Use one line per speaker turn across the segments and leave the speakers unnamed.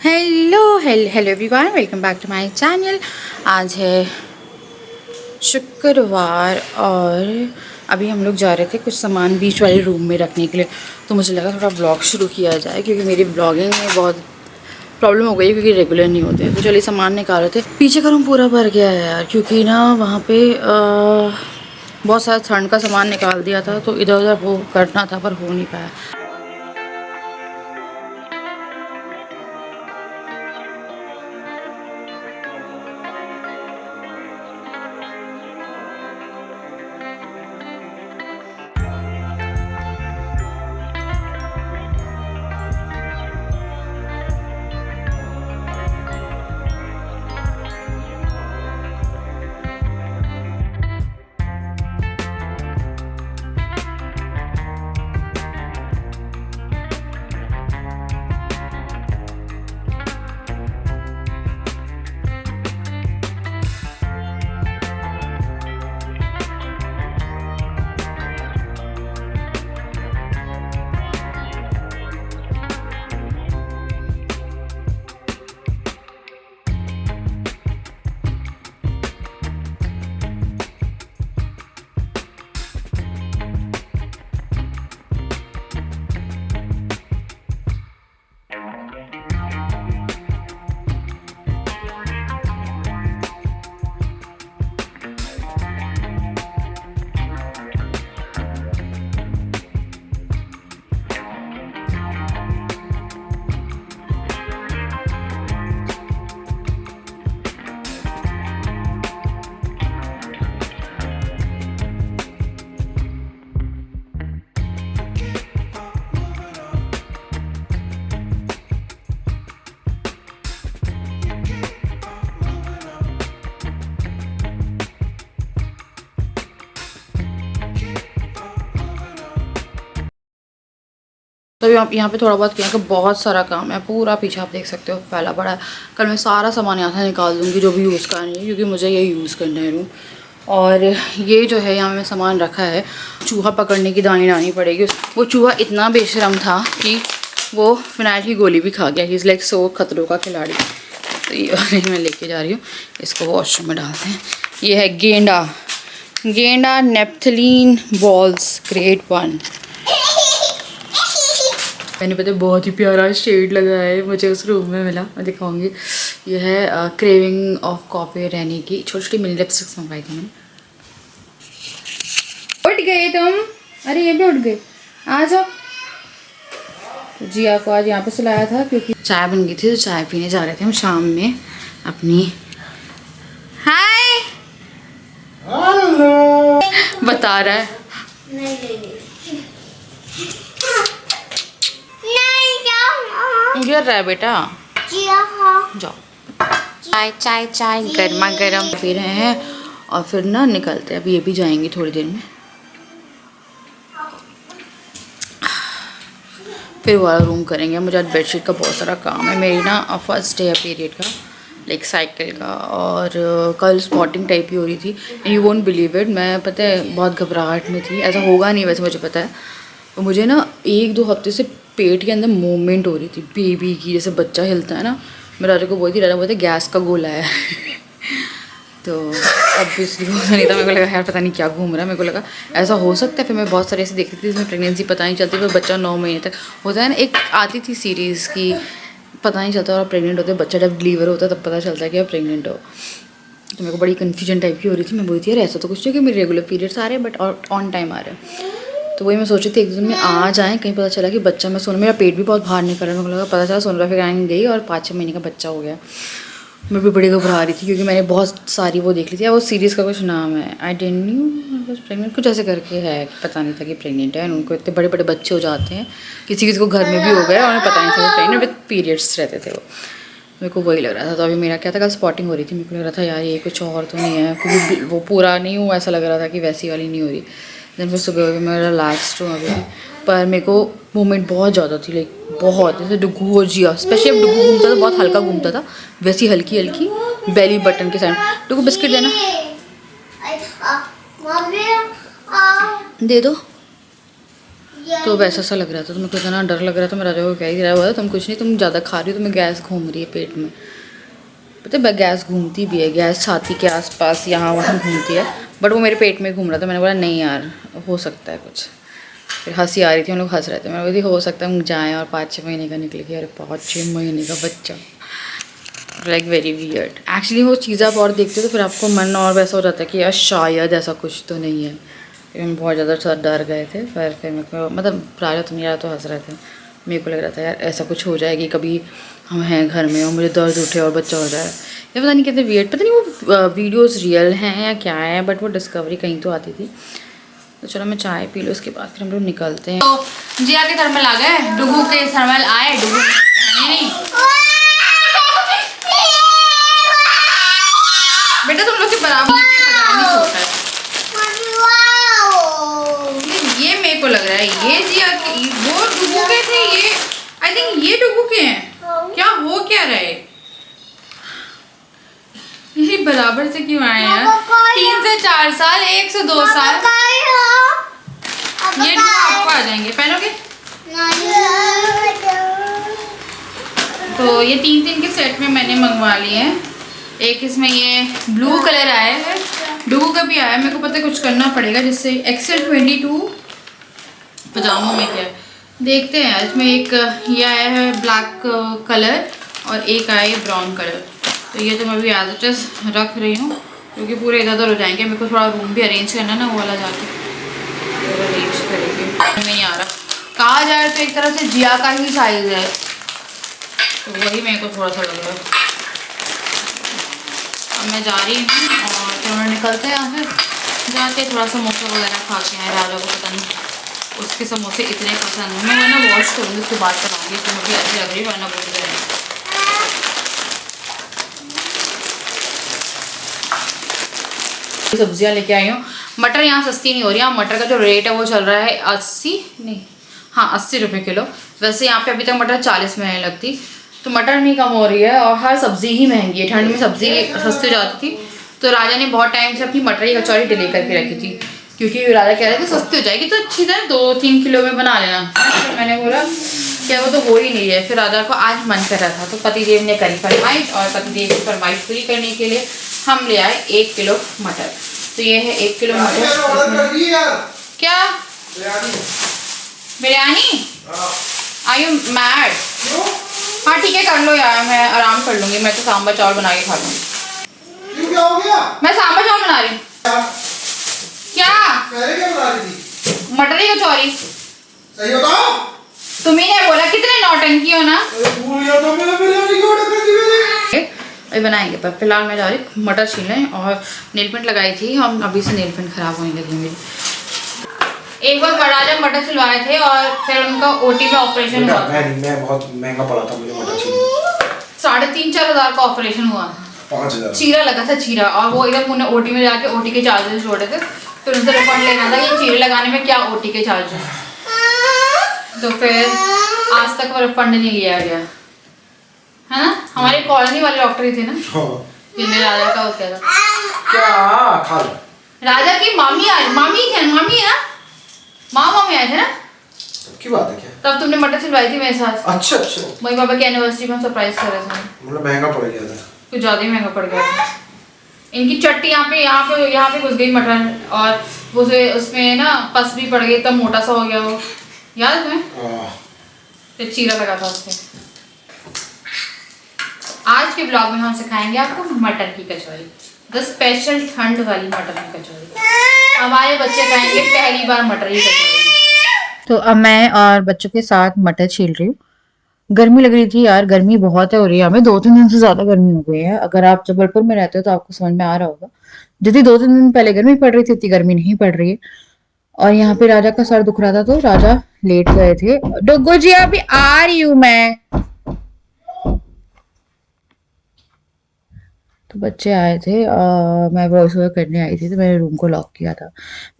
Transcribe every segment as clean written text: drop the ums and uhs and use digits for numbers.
Hello everyone, welcome back to my channel. आज है शुक्रवार और अभी हम लोग जा रहे थे कुछ सामान बीच वाले रूम में रखने के लिए। तो मुझे लगा थोड़ा ब्लॉग शुरू किया जाए क्योंकि मेरी ब्लॉगिंग में बहुत प्रॉब्लम हो गई क्योंकि रेगुलर नहीं होते। तो चलिए सामान निकाल रहे थे। पीछे का रूम पूरा भर गया है यार, क्योंकि ना वहाँ पे बहुत सारा ठंड का सामान निकाल दिया था, तो इधर उधर वो करना था पर हो नहीं पाया। तो यहाँ पे थोड़ा बहुत किया कि बहुत सारा काम है, पूरा पीछे आप देख सकते हो फैला पड़ा है। कल मैं सारा सामान यहाँ से निकाल दूँगी जो भी यूज़ करनी है, क्योंकि मुझे ये यूज़ करना है रूम। और ये जो है यहाँ में सामान रखा है, चूहा पकड़ने की दानी लानी पड़ेगी। वो चूहा इतना बेशरम था कि वो फिनाइल की गोली भी खा गया। ही इज़ लाइक सो खतरों का खिलाड़ी। तो ये वाले मैं लेके जा रही हूँ, इसको वॉशरूम में डालते हैं। ये है गेंडा नेप्थलीन बॉल्स ग्रेड 1। मैंने पता बहुत ही प्यारा शेड लगा है, मुझे उस रूम में मिला, मैं दिखाऊंगी। ये है क्रेविंग ऑफ कॉफ़ी रहने की छोटी छोटी मिनी लिपस्टिक्स मंगवाई थी मैंने। उठ गए तुम? अरे ये भी उठ गए, आ जाओ। तो जिया को आज यहाँ पे सुलाया था क्योंकि चाय बन गई थी, तो चाय पीने जा रहे थे हम शाम में अपनी। हाय हेलो बता रहा है। गिर रहा है बेटा, जाओ। चाय चाय चाय गर्मा गर्म पी रहे हैं और फिर ना निकलते हैं। अभी ये भी जाएंगी थोड़ी देर में, फिर वाला रूम करेंगे। मुझे आज बेडशीट का बहुत सारा काम है। मेरी ना फर्स्ट डे है पीरियड का, लाइक साइकिल का, और कल स्पॉटिंग टाइप की हो रही थी। And you won't believe it, मैं पता है बहुत घबराहट में थी। ऐसा होगा नहीं वैसे मुझे पता है। तो मुझे ना 1-2 हफ्ते से पेट के अंदर मूवमेंट हो रही थी बेबी की, जैसे बच्चा हिलता है ना। मैं राजा को बोलती गैस का गोला है तो ऑब्वियसली होता नहीं था। मेरे को लगा यार पता नहीं क्या घूम रहा है, मेरे को लगा ऐसा हो सकता है। फिर मैं बहुत सारे ऐसे देखती थी जिसमें प्रेगनेंसी पता नहीं चलती, फिर बच्चा 9 महीने तक होता है ना। एक आती थी सीरीज़ की, पता नहीं चलता और प्रेग्नेंट होते, बच्चा जब डिलीवर होता है तब पता चलता है कि आप प्रेग्नेंट हो। तो मेरे को बड़ी कन्फ्यूजन टाइप की हो रही थी। मैं बोलती यार ऐसा तो कुछ नहीं कि मेरे रेगुलर पीरियड्स आ रहे हैं बट ऑन टाइम आ रहे हैं। तो वही मैं सोच रही थी एक दिन में आ जाएँ, कहीं पता चला कि बच्चा, मैं मेरा पेट भी बहुत बाहर निकल रहा है। मेरे को लगा पता चला सोनोग्राफी गई और 5-6 महीने का बच्चा हो गया। मैं भी बड़ी घबरा रही थी क्योंकि मैंने बहुत सारी वो देख ली थी। वो सीरीज़ का कुछ नाम है, आई डेंट न्यू बस प्रेगनेंट कुछ ऐसे करके है, पता नहीं था कि प्रेग्नेंट है। उनको इतने बड़े बड़े बच्चे हो जाते हैं, किसी किसी को घर में भी हो गया और उन्हें पता नहीं था प्रेगनेंट विद पीरियड्स रहते थे वो। मेरे को वही लग रहा था। तो अभी मेरा क्या था, कल स्पॉटिंग हो रही थी, मेरे को लग रहा था यार ये कुछ और तो नहीं है, क्योंकि वो पूरा नहीं हुआ, ऐसा लग रहा था कि वैसी वाली नहीं हो रही। देन फिर सुबह हो गई, मैं रिलैक्सड हूँ अभी। पर मेरे को मूवमेंट बहुत ज़्यादा थी, लाइक बहुत, जैसे डुगू हो जिया, स्पेशली अब डुगू घूमता था बहुत हल्का घूमता था, वैसी हल्की हल्की बेली बटन के साइड। डुगू बिस्किट देना, दे दो। तो वैसा सा लग रहा था, तो मेरे को इतना डर लग रहा था। मैं राजा को कह ही रहा हुआ तुम कुछ नहीं, तुम ज़्यादा खा रही हो, तुम्हें गैस घूम रही है पेट में। पता है गैस घूमती भी है, गैस छाती के आसपास यहाँ वहाँ घूमती है, बट वो मेरे पेट में घूम रहा था। मैंने बोला नहीं यार हो सकता है कुछ। फिर हंसी आ रही थी, हम लोग हंस रहे थे। मैंने बोली हो सकता है हम जाएँ और 5-6 महीने का निकले कि अरे 5-6 महीने का बच्चा, लाइक वेरी वियर्ड। एक्चुअली वो चीज़ आप और देखते हो तो फिर आपको मन और वैसा हो जाता है कि यार शायद ऐसा कुछ तो नहीं है। फिर हम बहुत ज़्यादा डर गए थे। फिर मेरे को मतलब राजा तुम यार तो हंस रहे थे, मेरे को लग रहा था यार ऐसा कुछ हो जाएगी कभी, हम हैं घर में और मुझे दर्द उठे और बच्चा हो जाए। ये पता नहीं कितने वियर्ड, पता नहीं वो वीडियोस रियल हैं या क्या है, बट वो डिस्कवरी कहीं तो आती थी। तो चलो मैं चाय पी लो, उसके बाद फिर हम लोग निकलते हैं। तो जिया के थर्मल आ गए, डुगू के थर्मल आए, डुगू नहीं बेटा तुम लोग के बराबर होता है। ये मेरे को लग रहा है ये जिया के, वो डुगू के थे, ये आई थिंक ये डुगू के हैं। क्या हो क्या रहे ये बराबर से क्यों आए यार? 3 से 4 साल, 1 से 2 साल। ये डुगू आपको आ जाएंगे, पहनोगे? तो ये 3 के सेट में मैंने मंगवा लिए हैं। एक इसमें ये ब्लू कलर आया है, डुगू का भी आया है। मेरे को पता है कुछ करना पड़ेगा जिससे XL 22 पजामों में क्या देखते हैं। इसमें एक ये आया है ब्लैक कलर और एक आया है ब्राउन कलर। तो ये तो मैं भी एज इट इज रख रही हूँ क्योंकि पूरे इधर उधर हो जाएंगे। मेरे को थोड़ा रूम भी अरेंज करना ना, वो वाला जाके अरेंज करेंगे। नहीं आ रहा कहा जाए तो एक तरह से जिया का ही साइज है, तो वही मेरे को थोड़ा सा लग रहा है। अब मैं जा रही हूँ और फिर हम निकलते हैं यहाँ से, जाके थोड़ा समोसा वगैरह खा के आए। राजा को पता नहीं उसके समोसे इतने पसंद है। मैं वरना वॉश करूँगी उसके बाद कराऊँगी, तो मुझे अच्छी लग रही है, वरना बोल जाएगी। सब्जियाँ लेके आई हूँ। मटर यहाँ सस्ती नहीं हो रही है, मटर का जो रेट है वो चल रहा है 80 रुपये किलो। वैसे यहाँ पे अभी तक मटर 40 में नहीं लगती, तो मटर नहीं कम हो रही है और हर सब्जी ही महंगी है। ठंड में सब्जी सस्ती हो जाती थी, तो राजा ने बहुत टाइम से अपनी मटर की कचौरी डिले करके रखी थी क्योंकि राजा कह रहे थे सस्ती हो जाएगी तो अच्छी तरह 2-3 किलो में बना लेना। तो मैंने बोला क्या वो तो हो ही नहीं है। फिर राजा को आज मन कर रहा था, तो पतिदेव ने करी फरमाइश, और पतिदेव की फरमाइश पूरी करने के लिए हम ले आए 1 किलो मटर। तो ये है 1 किलो मटर। क्या बिरयानी? आई यू मैड? हाँ ठीक है कर लो यार, मैं आराम कर लूँगी। मैं तो सांभर चावल बना के खा लूँगी।
क्या हो गया?
मैं सांभर चावल बना रही हूँ। क्या
बना रही थी?
मटर की कचौरी।
सही बताओ।
तुम्ही ने बोला कितने नौटंकी हो ना।
भूल गया तो मैंने बिरयानी क्यों ऑर्डर कर दी मैंने?
अभी बनाएंगे, पर फिलहाल मैं जा रही मटर छीलने। और नेल पेंट लगाई थी, हम अभी से नेल पेंट खराब होने लगी मेरी। एक बार राजा मटर छिलवाए थे और फिर उनका OT में ऑपरेशन हुआ।
मैं बहुत महंगा पड़ा था मुझे मटर छीलना।
3,500-4 हज़ार का ऑपरेशन हुआ।
5,000
चीरा लगा था, चीरा। और वो एकदम उन्हें OT में जाके OT के चार्जेस जोड़े थे, फिर उनसे रिफंड लेना था कि चीरे लगाने में क्या OT के चार्जेस। तो फिर आज तक वो रिफंड नहीं लिया गया है ना। हमारे कॉलोनी वाले डॉक्टर ही थे ना जिन्हें राजा का हो गया था।
क्या खा लो?
राजा की मामी आई, मामी है ना, मामी आए थे ना।
की बात है क्या?
तब तुमने मटर सिलवाई थी मेरे साथ।
अच्छा अच्छा।
वही पापा की एनिवर्सरी में सरप्राइज कर रहे थे।
मतलब महंगा पड़ गया था,
कुछ ज़्यादा ही महंगा पड़ गया था। इनकी चट्टी यहाँ पे घुस गई मटर, और वो उसमें ना पस भी पड़ गई, तब मोटा सा हो गया वो, याद है तुम्हें? तो चीरा लगा था उससे। आज के ब्लॉग में हम सिखाएंगे आपको मटर की कचौरी, द स्पेशल ठंड वाली मटर की कचौरी। हमारे बच्चे खाएंगे पहली बार मटर की कचौरी। तो अब मैं और बच्चों के साथ मटर छील रही हूँ। गर्मी लग रही थी यार, गर्मी बहुत है हो रही है हमें, 2-3 दिन से ज्यादा गर्मी हो गई है। अगर आप जबलपुर में रहते हो तो आपको समझ में आ रहा होगा, जितनी 2-3 दिन पहले गर्मी पड़ रही थी उतनी गर्मी नहीं पड़ रही है। और यहाँ पे राजा का सर दुख रहा था, तो राजा लेट गए थे। डोगो जी अभी आ रही हूँ मैं। तो बच्चे आए थे, मैं वॉइस ओवर करने आई थी, तो मैंने रूम को लॉक किया था।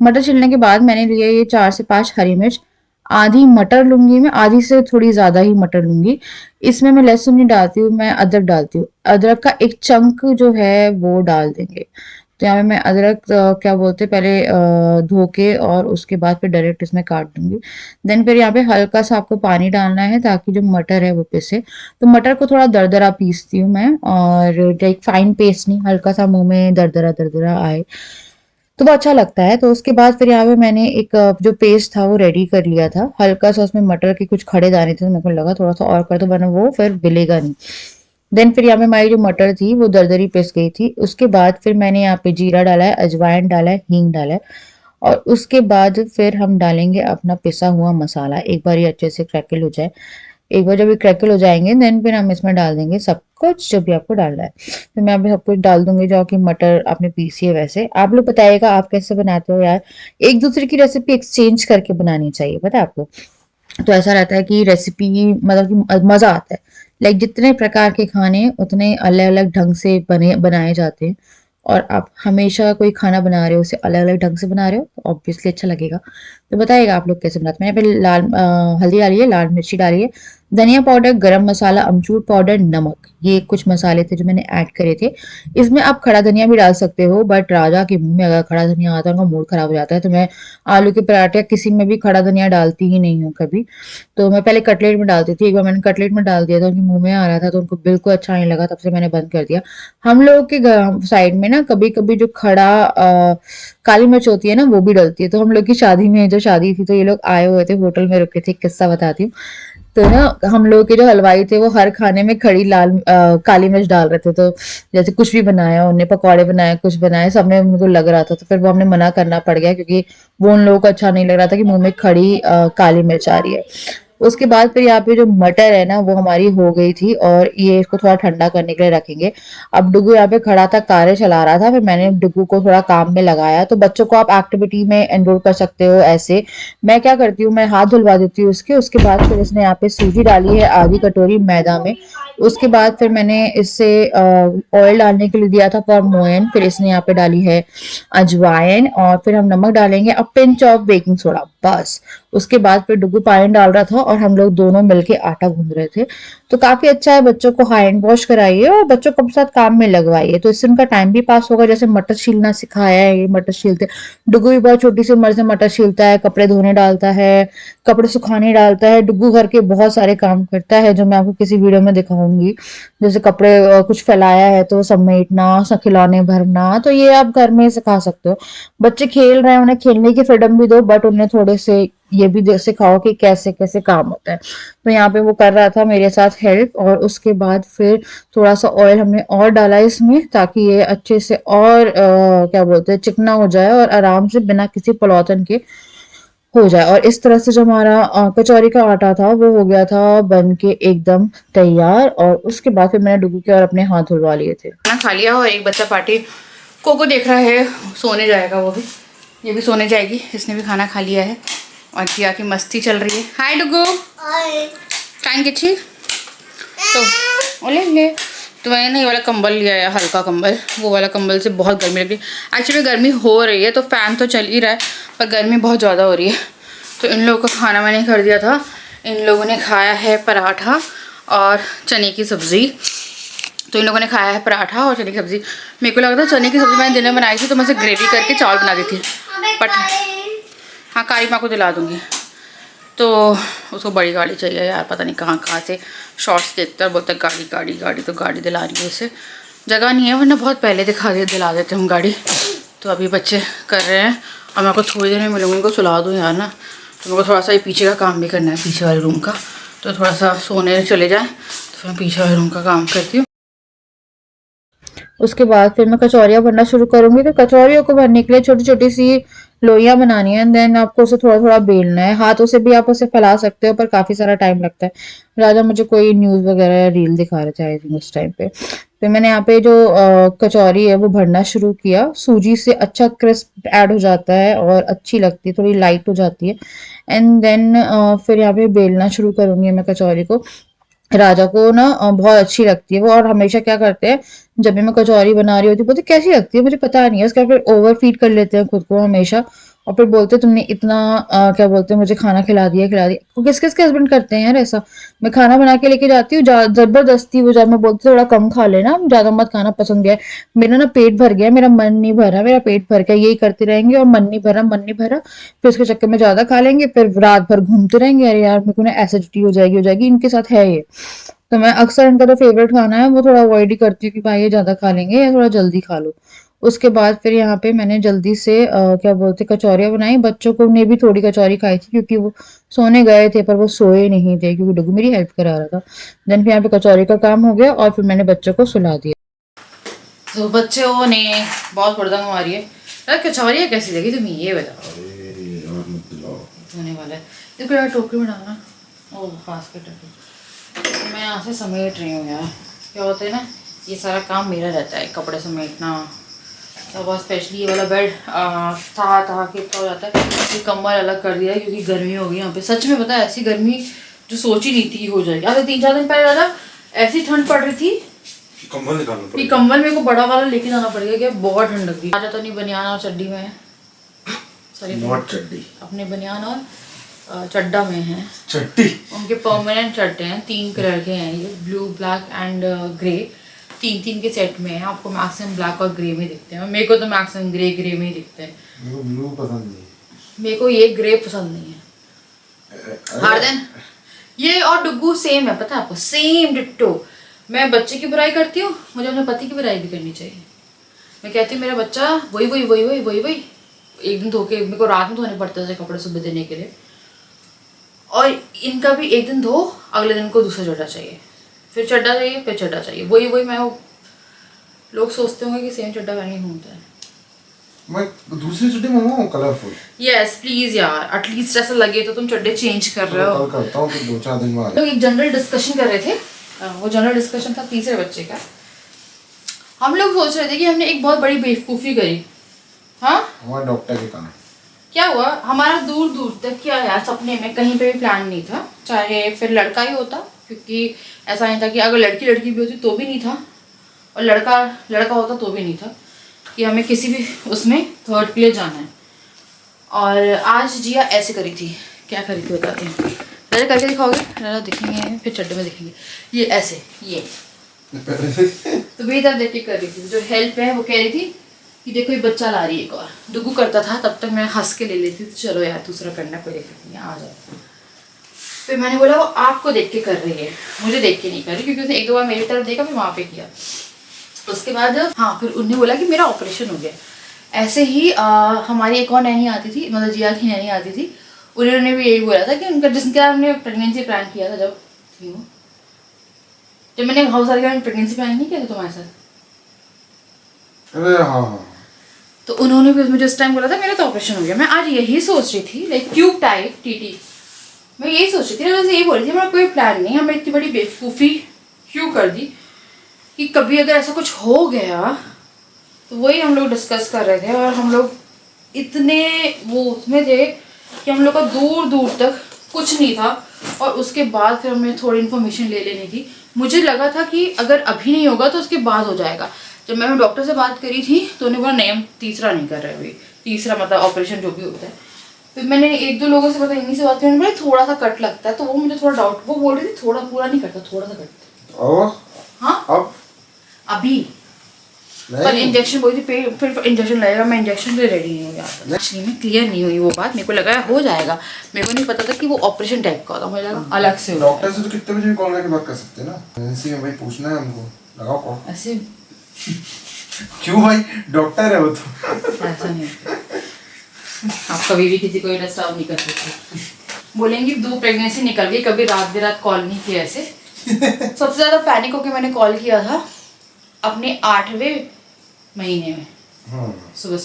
मटर छिलने के बाद मैंने लिया ये 4 से 5 हरी मिर्च, आधी मटर लूंगी मैं, आधी से थोड़ी ज्यादा ही मटर लूंगी। इसमें मैं लहसुन नहीं डालती हूँ, मैं अदरक डालती हूँ। अदरक का एक चंक जो है वो डाल देंगे, तो यहाँ पे मैं अदरक क्या बोलते हैं पहले धो के और उसके बाद फिर डायरेक्ट इसमें काट दूंगी। देन फिर यहाँ पे हल्का सा आपको पानी डालना है ताकि जो मटर है वो पिसे। तो मटर को थोड़ा दरदरा पीसती हूँ मैं, और लाइक फाइन पेस्ट नहीं, हल्का सा मुंह में दरदरा दरदरा आए तो वो अच्छा लगता है। तो उसके बाद फिर यहाँ पे मैंने एक जो पेस्ट था वो रेडी कर लिया था। हल्का सा उसमें मटर के कुछ खड़े दाने थे तो मेरे को लगा थोड़ा सा और कर दो वरना वो फिर गलेगा नहीं। देन फिर यहाँ पे हमारी जो मटर थी वो दरदरी पिस गई थी। उसके बाद फिर मैंने यहाँ पे जीरा डाला है, अजवाइन डाला है, हींग डाला है, और उसके बाद फिर हम डालेंगे अपना पिसा हुआ मसाला। एक बार ये अच्छे से क्रैकल हो जाए, एक बार जब ये क्रैकल हो जाएंगे देन फिर हम इसमें डाल देंगे सब कुछ जो भी आपको डालना है। तो मैं अभी सब कुछ डाल दूंगी जो कि मटर आपने पीसी है। वैसे आप लोग बताइएगा आप कैसे बनाते हो यार, एक दूसरे की रेसिपी एक्सचेंज करके बनानी चाहिए, पता है आपको। तो ऐसा रहता है कि रेसिपी मतलब कि मजा आता है। लाइक जितने प्रकार के खाने उतने अलग अलग ढंग से बनाए जाते हैं, और आप हमेशा कोई खाना बना रहे हो उसे अलग अलग ढंग से बना रहे हो तो ऑब्वियसली अच्छा लगेगा। तो बताइएगा आप लोग कैसे बनाते हैं। मैंने पहले हल्दी डाली है, लाल मिर्ची डाली है, धनिया पाउडर, गरम मसाला, अमचूर पाउडर, नमक, ये कुछ मसाले थे जो मैंने ऐड करे थे। इसमें आप खड़ा धनिया भी डाल सकते हो, बट राजा के मुंह में अगर खड़ा धनिया आता है उनका मूड खराब हो जाता है। तो मैं आलू के पराठे किसी में भी खड़ा धनिया डालती ही नहीं हूँ कभी। तो मैं पहले कटलेट में डालती थी, एक बार मैंने कटलेट में डाल दिया था, उनके मुंह में आ रहा था तो उनको बिल्कुल अच्छा नहीं लगा, तब से मैंने बंद कर दिया। हम लोग के साइड में ना कभी कभी जो खड़ा काली मिर्च होती है ना वो भी डलती है। तो हम लोग की शादी में जो शादी थी तो ये लोग आए हुए थे, होटल में रुके थे, किस्सा बताती हूँ। तो ना हम लोग के जो हलवाई थे वो हर खाने में खड़ी काली मिर्च डाल रहे थे। तो जैसे कुछ भी बनाया, उन्हें पकौड़े बनाए, कुछ बनाए, सब में उनको लग रहा था, तो फिर वो हमने मना करना पड़ गया क्योंकि वो उन लोगों को अच्छा नहीं लग रहा था कि मुंह में खड़ी काली मिर्च आ रही है। उसके बाद फिर यहाँ पे जो मटर है ना वो हमारी हो गई थी, और ये इसको थोड़ा ठंडा करने के लिए रखेंगे। अब डुगू यहाँ पे खड़ा था, कार्य चला रहा था, फिर मैंने डुगू को थोड़ा काम में लगाया। तो बच्चों को आप एक्टिविटी में एनरोल कर सकते हो ऐसे। मैं क्या करती हूँ, मैं हाथ धुलवा देती हूँ उसके बाद फिर इसने यहाँ पे सूजी डाली है आधी कटोरी मैदा में। उसके बाद फिर मैंने इससे ऑयल डालने के लिए दिया था फॉर मोयन, फिर इसने यहाँ पे डाली है अजवाइन, और फिर हम नमक डालेंगे, अब पिंच ऑफ बेकिंग सोडा, बस। उसके बाद फिर डुगू पानी डाल रहा था और हम लोग दोनों मिलके आटा गूंद रहे थे। तो काफी अच्छा है, बच्चों को हैंड वॉश कराइए और बच्चों को अपने साथ काम में लगवाइए, तो इससे उनका टाइम भी पास होगा। जैसे मटर छीलना सिखाया है, ये मटर छीलते, डुगू भी बहुत छोटी सी उम्र से मटर छीलता है, कपड़े धोने डालता है, कपड़े सुखाने डालता है। डुगू घर के बहुत सारे काम करता है जो मैं आपको किसी वीडियो में दिखाऊंगी। जैसे कपड़े कुछ फैलाया है तो समेटना, खिलौने भरना, तो ये आप घर में सिखा सकते हो। बच्चे खेल रहे हैं, उन्हें खेलने की फ्रीडम भी दो, बट उन्हें थोड़े से ये भी सिखाओ कि कैसे कैसे काम होता है। तो यहाँ पे वो कर रहा था मेरे साथ हेल्प, और उसके बाद फिर थोड़ा सा ऑयल हमने और डाला इसमें ताकि ये अच्छे से और क्या बोलते हैं चिकना हो जाए और आराम से बिना किसी पलौतन के हो जाए। और इस तरह से जो हमारा कचौरी का आटा था वो हो गया था बन के एकदम तैयार। और उसके बाद फिर मैंने डुगू के और अपने हाथ धुलवा लिए थे। खाना खा लिया और एक बच्चा पार्टी कोको देख रहा है, सोने जाएगा वो भी, ये भी सोने जाएगी, इसने भी खाना खा लिया है और जिया की मस्ती चल रही है। हाय डुगू, टाइम किच्छी तो ओले ले। तो मैंने ना ये वाला कंबल लिया है, हल्का कंबल, वो वाला कंबल से बहुत गर्मी लग रही है। एक्चुअली गर्मी हो रही है तो फ़ैन तो चल ही रहा है पर गर्मी बहुत ज़्यादा हो रही है। तो इन लोगों का खाना मैंने कर दिया था। इन लोगों ने खाया है पराठा और चने की सब्ज़ी। तो इन लोगों ने खाया है पराठा और चने की सब्ज़ी। मेरे को लगा था चने की सब्ज़ी मैंने दिन में बनाई थी तो मैं उसे ग्रेवी करके चावल बना दी थी, बट हाँ कारी माँ को दिला दूँगी। तो उसको बड़ी गाड़ी चाहिए यार, पता नहीं कहाँ कहाँ से शॉर्ट्स देखता है, बोलता है गाड़ी गाड़ी गाड़ी, तो गाड़ी दिला रही है उसे। जगह नहीं है वरना बहुत पहले दिला देते हम गाड़ी। तो अभी बच्चे कर रहे हैं और मैं आपको थोड़ी देर में मिलूँगी, उनको सुला दूँ यार ना। तो मेरे को थोड़ा सा ये पीछे का काम भी करना है, पीछे वाले रूम का, तो थोड़ा सा सोने चले जाएँ तो फिर मैं पीछे वाले रूम का काम करती हूँ। उसके बाद फिर मैं कचौरियाँ भरना शुरू करूँगी। तो कचौरियों को भरने के लिए छोटी छोटी सी लोइयाँ बनानी है, देन आपको उसे थोड़ा थोड़ा बेलना है। हाथों से भी आप उसे फैला सकते हो पर काफ़ी सारा टाइम लगता है। राजा मुझे कोई न्यूज़ वगैरह या रील दिखा रहे थे आई थिंक उस टाइम पे। तो मैंने यहाँ पे जो कचौरी है वो भरना शुरू किया। सूजी से अच्छा क्रिस्प ऐड हो जाता है और अच्छी लगती है, थोड़ी लाइट हो जाती है। एंड देन फिर यहाँ पे बेलना शुरू करूँगी मैं कचौरी को। राजा को ना बहुत अच्छी लगती है वो, और हमेशा क्या करते हैं जब भी मैं कचौरी बना रही होती है बोलते कैसी लगती है, मुझे पता नहीं है, उसका फिर ओवर फीड कर लेते हैं खुद को हमेशा। और फिर बोलते तुमने इतना क्या बोलते हैं मुझे खाना खिला दिया। तो किस किस के हस्बैंड करते हैं यार ऐसा। मैं खाना बना के लेके जाती हूँ जबरदस्ती वो जब मैं बोलती हूँ थोड़ा कम खा लेना, ज्यादा मत खाना, पसंद गया है। मेरा ना पेट भर गया, मेरा मन नहीं भरा, मेरा पेट भर गया, यही करते रहेंगे और मन नहीं भरा, मन नहीं भरा। फिर उसके चक्कर में ज्यादा खा लेंगे, फिर रात भर घूमते रहेंगे, अरे यार मेरे को ना एसिडिटी हो जाएगी, इनके साथ है ये। तो मैं अक्सर इनका जो फेवरेट खाना है वो थोड़ा अवॉइड ही करती हूँ कि भाई ये ज्यादा खा लेंगे या थोड़ा जल्दी खा लो। उसके बाद फिर यहाँ पे मैंने जल्दी से क्या बोलते कचौरियाँ बनाई, बच्चों को ने भी थोड़ी कचौरी खाई थी क्योंकि वो सोने गए थे पर वो सोए नहीं थे क्योंकि डुगू मेरी हेल्प करा रहा था। देन फिर यहाँ पे कचौरी का काम हो गया और फिर मैंने बच्चों को सुला दिया। तो बच्चों ने बहुत हुड़दंग मारी है। यार कचौरियाँ कैसी लगी तुम्हें ये बताओ। होने वाला है इसको यार टोकरी में डालना। ओह बास्केट रखी। मैं यहाँ से समेट रही हूँ यार। क्या होता है ना ये सारा काम मेरा रहता है, कपड़े समेटना। तो बहुत स्पेशली ये वाला बेड था कि हो जाता है। ये कम्बल अलग कर दिया है क्योंकि गर्मी हो गई यहाँ पे। सच में पता है ऐसी गर्मी जो सोच ही नहीं थी हो जाएगी। अगर 3-4 दिन पहले ज़्यादा ऐसी ठंड पड़ रही थी
कंबल निकालना
कि
पड़ेगा।
कंबल मेरे को बड़ा वाला लेके जाना पड़ेगा क्या, बहुत ठंड लग रही। आज तो नहीं बनियान और चड्डी में है, सॉरी
नॉट चड्डी,
अपने बनियान और चड्डा में है।
चड्डी
उनके परमानेंट चड्डे हैं, 3 कलर के हैं ये, ब्लू ब्लैक एंड ग्रे। 3 के सेट में है। आपको मैक्सिमम ब्लैक और ग्रे में दिखते हैं, मेरे को तो मैक्सिमम ग्रे में ही दिखते हैं।
मेरे को ब्लू पसंद नहीं,
मेरे को ये ग्रे पसंद नहीं है। हर दिन ये और डुग्गू सेम है, पता है आपको, सेम डिट्टो। मैं बच्चे की बुराई करती हूँ, मुझे अपने पति की बुराई भी करनी चाहिए। मैं कहती हूँ मेरा बच्चा वही एक दिन धो के, मेरे को रात में धोने पड़ते थे कपड़े सुबह देने के लिए, और इनका भी एक दिन धो, अगले दिन को दूसरा चड्डा चाहिए, फिर चड्डा चाहिए, फिर चड्डा चाहिए, वही मैं। लोग सोचते होंगे कि सेम चड्डा पहन के घूमता है।
मैं दूसरी चड्डी मंगवाऊं कलरफुल।
यस प्लीज यार, एटलीस्ट ऐसा लगे तो तुम चड्डे चेंज कर रहे हो।
कल करता हूँ, फिर 2-4 दिन में आ
लोग एक जनरल डिस्कशन कर रहे थे। वो जनरल डिस्कशन था तीसरे बच्चे का। हम लोग सोच रहे थे कि हमने एक बहुत बड़ी बेवकूफ़ी करी। हाँ
हमारे डॉक्टर के कारण
क्या हुआ, हमारा दूर दूर तक क्या यार सपने में कहीं पे भी प्लान नहीं था, चाहे फिर लड़का ही होता, क्योंकि ऐसा नहीं था कि अगर लड़की भी होती तो भी नहीं था, और लड़का होता तो भी नहीं था कि हमें किसी भी उसमें थर्ड के लिए जाना है। और आज जिया ऐसे करी थी, क्या करी थी बताती हूँ, ज़रा करके दिखाओगे, ज़रा दिखेंगे फिर चड्डे में दिखेंगे। ये ऐसे ये तो बेहतर देख के कर रही थी। जो हेल्प है वो कह रही थी कि देखो ये बच्चा ला रही है एक और। डुगू करता था तब तक मैं हंस के ले लेती थी, चलो यार दूसरा करना, कोई दिक्कत नहीं आ जाए। फिर मैंने बोला वो आपको देख के कर रही है, मुझे देख के नहीं कर रही, क्योंकि उसने 1-2 बार मेरी तरफ देखा, फिर वहाँ पे किया। उसके बाद हाँ फिर उन्होंने बोला कि मेरा ऑपरेशन हो गया। ऐसे ही हमारी एक और नैनी आती थी, मतलब जिया की नैनी आती थी, उन्होंने भी यही बोला था कि उनका जिसके साथ हमने प्रेगनेंसी प्लान किया था, जब मैंने हाउस वाले में प्रेगनेंसी प्लान नहीं किया था तुम्हारे साथ।
अरे हाँ,
तो उन्होंने भी मुझे उस टाइम बोला था मेरा तो ऑपरेशन हो गया। मैं आज यही सोच रही थी, लाइक ट्यूब टाइप टीटी, मैं यही सोच रही थी, वैसे यही बोल रही थी हमारा कोई प्लान नहीं, हमने इतनी बड़ी बेवकूफ़ी क्यों कर दी कि कभी अगर ऐसा कुछ हो गया तो वही हम लोग डिस्कस कर रहे थे। और हम लोग इतने वो उसमें थे कि हम लोग का दूर तक कुछ नहीं था, और उसके बाद फिर हमें थोड़ी इन्फॉर्मेशन ले लेनी थी। मुझे लगा था कि अगर अभी नहीं होगा तो उसके बाद हो जाएगा। जब मैंने डॉक्टर से बात करी थी तो उन्होंने बोला नहीं हम तीसरा नहीं कर रहे अभी, तीसरा मतलब ऑपरेशन जो भी होता है। फिर मैंने 1-2 लोगों से इन्हीं से बात की, उन्होंने बोला थोड़ा सा कट लगता है, तो वो मुझे थोड़ा डाउट, वो बोल रही थी थोड़ा पूरा नहीं करता, थोड़ा सा कटता।
और
हाँ
अब
अभी पर इंजेक्शन बोली थी, फिर इंजेक्शन लगेगा, मैं इंजेक्शन से रेडी नहीं हुई। एक्चुअली में क्लियर नहीं हुई वो बात, मेरे को लगा हो जाएगा, मेरे को नहीं पता था कि वो ऑपरेशन टाइप का होता, मुझे लगा अलग से।
डॉक्टर से तो कितने बजे कॉल करके बात कर सकते हैं ना, ऐसे में भाई पूछना है हमको, लगाओ कॉल।
ऐसे
क्यों भाई, डॉक्टर है वो तो।
ऐसा नहीं आप कभी भी किसी को डिस्टर्ब नहीं कर सकते। बोलेंगे 2 प्रेगनेंसी निकल गई, कभी रात बेरात कॉल नहीं किया ऐसे। सबसे ज़्यादा पैनिक होकर मैंने कॉल किया था अपने 8वें महीने में, सुबह।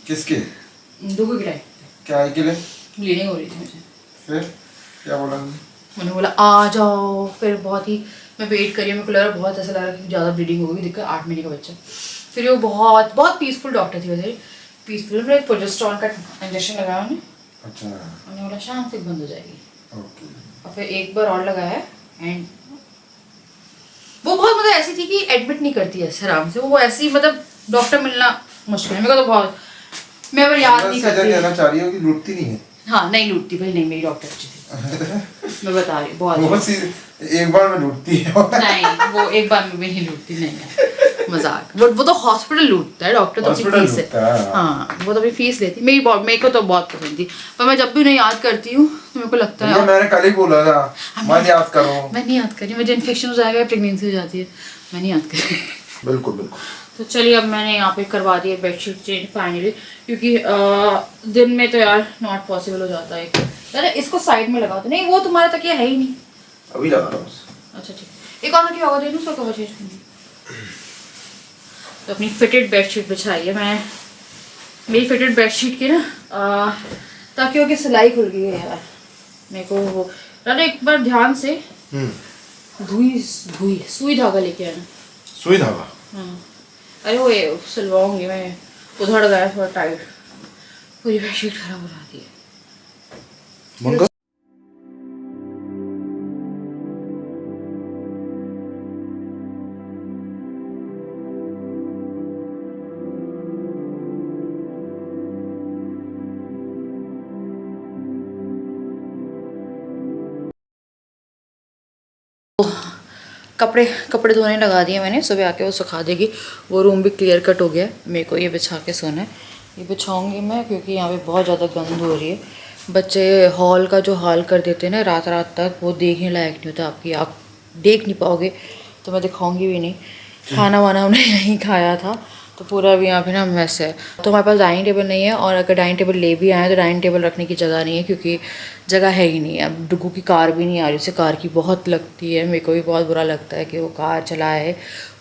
किसके?
डुगू गिराए,
क्या के लिए?
ब्लीडिंग हो रही थी मुझे।
फिर क्या बोला?
मैंने बोला आ जाओ, फिर बहुत ही मैं वेट करी, मेरे को लगा बहुत ऐसा लगा कि ज़्यादा ब्लीडिंग होगी, दिक्कत 8 महीने का बच्चा। फिर वो बहुत पीसफुल डॉक्टर थी, वैसे पीसफुल। मैंने प्रोजेस्टेरॉन का इंजेक्शन लगाया उन्हें,
अच्छा,
उन्होंने बोला शाम तक बंद हो जाएगी।
ओके।
और फिर एक बार और लगाया है, एंड वो बहुत मतलब ऐसी थी कि एडमिट नहीं करती ऐसे आराम से, वो ऐसी मतलब डॉक्टर मिलना मुश्किल है। मेरे को तो बहुत मैं पर याद नहीं
सजा
करती।
कहना चाह रही हो कि लूटती नहीं है।
हाँ नहीं लूटती भाई, नहीं मेरी डॉक्टर अच्छी थी। मैं बता रही हूँ बहुत
बहुत सी एक बार में लूटती है।
नहीं वो एक बार में भी नहीं लूटती, नहीं है मजाक। वो तो हॉस्पिटल लूटता है, डॉक्टर तो अपनी
हॉस्पिटल
फीस
लूटता
है।
है।
हाँ वो तो अपनी फीस लेती। मेरे को तो बहुत पसंद थी, पर मैं जब भी उन्हें याद करती हूँ तो मेरे को लगता
ये
है
मैंने कल ही बोला था, मत याद करो।
मैं नहीं याद करी, मुझे इन्फेक्शन हो जाएगा, प्रेगनेंसी हो जाती है, मैं नहीं याद करी।
बिल्कुल बिल्कुल।
तो चलिए अब मैंने यहाँ पे करवा दिया बेडशीट चेंज फाइनली, क्योंकि दिन में तो यार नॉट पॉसिबल हो जाता है। यार इसको साइड में लगा दो। नहीं वो तुम्हारा तकिया है ही नहीं।
अभी लगा रहा हूँ।
अच्छा ठीक, एक और तकिया होगा, दे दूँ उसका कवर चेंज करनी। तो अपनी फिटेड बेडशीट बिछाई है मैं। मेरी फिटेड बेडशीट की ना ताकि की सिलाई खुल गई है यार मेरे को। वो यार एक बार ध्यान से धुई सुई धागा लेके आना।
सुई धागा?
हाँ अरे वो सिलवाऊंगी मैं, उधड़ गया थोड़ा टाइट, पूरी बेडशीट खराब हो जाती है।
मंगा
कपड़े धोने लगा दिए मैंने, सुबह आके वो सुखा देगी। वो रूम भी क्लियर कट हो गया। मेरे को ये बिछा के सोना है, ये बिछाऊंगी मैं क्योंकि यहाँ पे बहुत ज़्यादा गंद हो रही है। बच्चे हॉल का जो हाल कर देते हैं ना रात रात तक, वो देखने लायक नहीं होता। आपकी आप देख नहीं पाओगे तो मैं दिखाऊंगी भी नहीं। खाना वाना हमने यहीं खाया था तो पूरा भी यहाँ पे ना मैस है। तो हमारे पास डाइनिंग टेबल नहीं है, और अगर डाइनिंग टेबल ले भी आए तो डाइनिंग टेबल रखने की जगह नहीं है, क्योंकि जगह है ही नहीं। अब डुगू की कार भी नहीं आ रही, उसे कार की बहुत लगती है। मेरे को भी बहुत बुरा लगता है कि वो कार चलाए,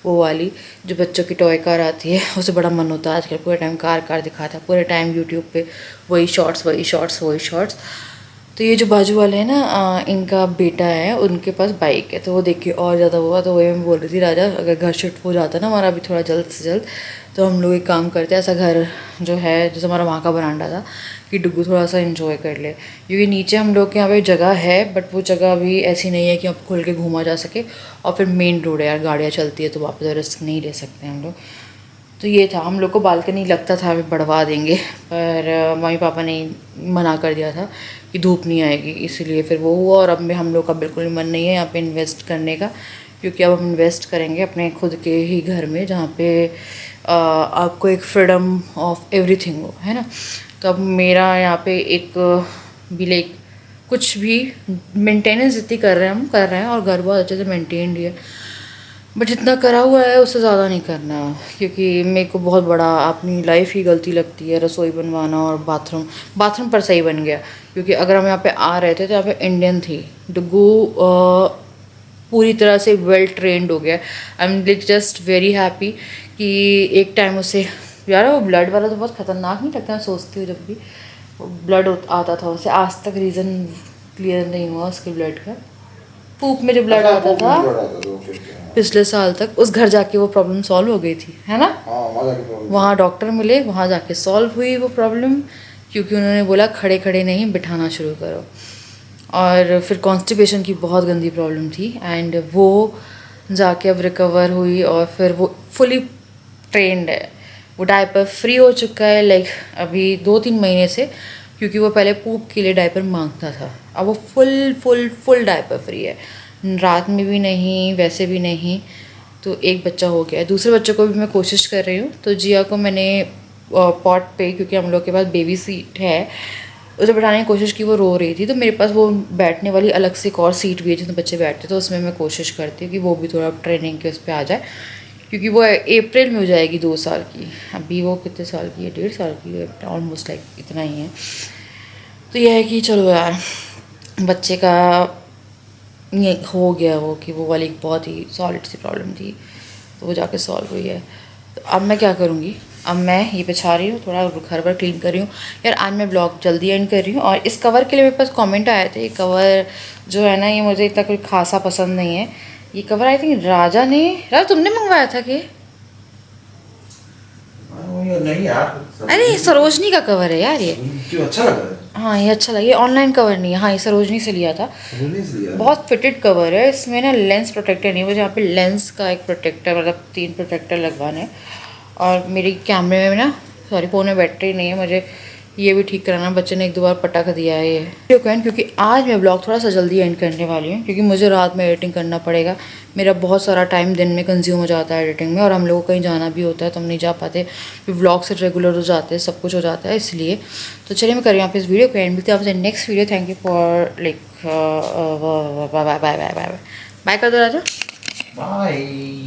वो वाली जो बच्चों की टॉय कार आती है, उसे बड़ा मन होता है आजकल। पूरे टाइम कार दिखाता है, पूरे टाइम यूट्यूब पे वही शॉर्ट्स। तो ये जो बाजू वाले हैं ना, इनका बेटा है, उनके पास बाइक है, तो वो देख के और ज़्यादा हुआ। तो वही मैं बोल रही थी राजा, अगर घर शिफ्ट हो जाता ना हमारा अभी थोड़ा जल्द से जल्द, तो हम लोग एक काम करते हैं, ऐसा घर जो है जैसे हमारा वहाँ का बरांडा था, कि डुगू थोड़ा सा इन्जॉय कर ले। क्योंकि नीचे हम लोग के यहाँ पे जगह है, बट वो जगह अभी ऐसी नहीं है कि आप खुल के घूमा जा सके। और फिर मेन रोड है यार, गाड़ियाँ चलती है तो वहाँ पर रिस्क नहीं ले सकते हम लोग। तो ये था, हम लोग को बालकनी लगता था अभी बढ़वा देंगे, पर मम्मी पापा ने मना कर दिया था कि धूप नहीं आएगी, इसीलिए फिर वो हुआ। और अब में हम लोग का बिल्कुल भी मन नहीं है यहाँ पे इन्वेस्ट करने का, क्योंकि अब हम इन्वेस्ट करेंगे अपने खुद के ही घर में, जहाँ पे आपको एक फ्रीडम ऑफ एवरीथिंग हो, है ना। तो अब मेरा यहाँ पे एक भी लाइक कुछ भी मेंटेनेंस जितनी कर रहे हैं और घर बहुत अच्छे से मेंटेन्ड है, बट जितना करा हुआ है उससे ज़्यादा नहीं करना, क्योंकि मेरे को बहुत बड़ा अपनी लाइफ ही गलती लगती है रसोई बनवाना। और बाथरूम पर सही बन गया, क्योंकि अगर हम यहाँ पे आ रहे थे तो यहाँ पे इंडियन थी। डुगू पूरी तरह से वेल ट्रेंड हो गया। I am like just very happy कि एक टाइम उसे यार वो ब्लड वाला तो बहुत ख़तरनाक नहीं लगता, मैं सोचती हूँ जब भी ब्लड आता था उसे। आज तक रीज़न क्लियर नहीं हुआ उसके ब्लड का। पूप में जो ब्लड आता था पिछले साल तक, उस घर जाके वो प्रॉब्लम सॉल्व हो गई थी, है ना। वहाँ डॉक्टर मिले, वहाँ जाके सॉल्व हुई वो प्रॉब्लम, क्योंकि उन्होंने बोला खड़े खड़े नहीं बिठाना शुरू करो। और फिर कॉन्स्टिपेशन की बहुत गंदी प्रॉब्लम थी, एंड वो जाके अब रिकवर हुई, और फिर वो फुली ट्रेंड है। वो डायपर फ्री हो चुका है लाइक अभी 2-3 महीने से, क्योंकि वो पहले पूप के लिए डायपर मांगता था। अब वो फुल डायपर फ्री है, रात में भी नहीं वैसे भी नहीं। तो एक बच्चा हो गया है, दूसरे बच्चे को भी मैं कोशिश कर रही हूँ। तो जिया को मैंने पॉट पे, क्योंकि हम लोग के पास बेबी सीट है, उसे बैठाने की कोशिश की, वो रो रही थी। तो मेरे पास वो बैठने वाली अलग से एक और सीट भी है जिसमें बच्चे बैठते, तो उसमें मैं कोशिश करती हूँ कि वो भी थोड़ा ट्रेनिंग के उस पर आ जाए, क्योंकि वो अप्रैल में हो जाएगी 2 साल की। अभी वो कितने साल की है, 1.5 साल की है, ऑलमोस्ट लाइक इतना ही है। तो यह है कि चलो यार बच्चे का ये हो गया वो, कि वो वाली एक बहुत ही सॉलिड सी प्रॉब्लम थी, तो वो जाके सॉल्व हुई है। तो अब मैं क्या करूँगी, अब मैं ये बिछा रही हूँ, थोड़ा घर पर क्लीन कर रही हूँ यार। आज मैं ब्लॉग जल्दी एंड कर रही हूँ। और इस कवर के लिए मेरे पास कमेंट आए थे। ये कवर जो है ना, ये मुझे इतना कोई खासा पसंद नहीं है। ये कवर आई थिंक राजा तुमने मंगवाया था कि
नहीं यार,
अरे सरोजनी का कवर है यार ये।
क्यों अच्छा लगा है?
हाँ ये अच्छा लगा। ये ऑनलाइन कवर नहीं है, हाँ ये सरोजनी से लिया था। बहुत फिटेड कवर है। इसमें ना लेंस प्रोटेक्टर नहीं है, मुझे यहाँ पे लेंस का एक प्रोटेक्टर मतलब 3 प्रोटेक्टर लगवाने हैं। और मेरे कैमरे में ना सॉरी फ़ोन में बैटरी नहीं है, मुझे ये भी ठीक कराना। बच्चे ने 1-2 बार पटक दिया है ये वीडियो को एंड, क्योंकि आज मैं ब्लॉग थोड़ा सा जल्दी एंड करने वाली हूँ क्योंकि मुझे रात में एडिटिंग करना पड़ेगा। मेरा बहुत सारा टाइम दिन में कंज्यूम हो जाता है एडिटिंग में, और हम लोगों को कहीं जाना भी होता है तो हम नहीं जा पाते, फिर व्लॉग से रेगुलर हो जाते हैं, सब कुछ हो जाता है इसलिए। तो चलिए मैं कर रही हूँ आप इस वीडियो को एंड, मिलते हैं आपसे next video. Thank you for like bye bye bye bye bye bye कर दो राजा।
बाय।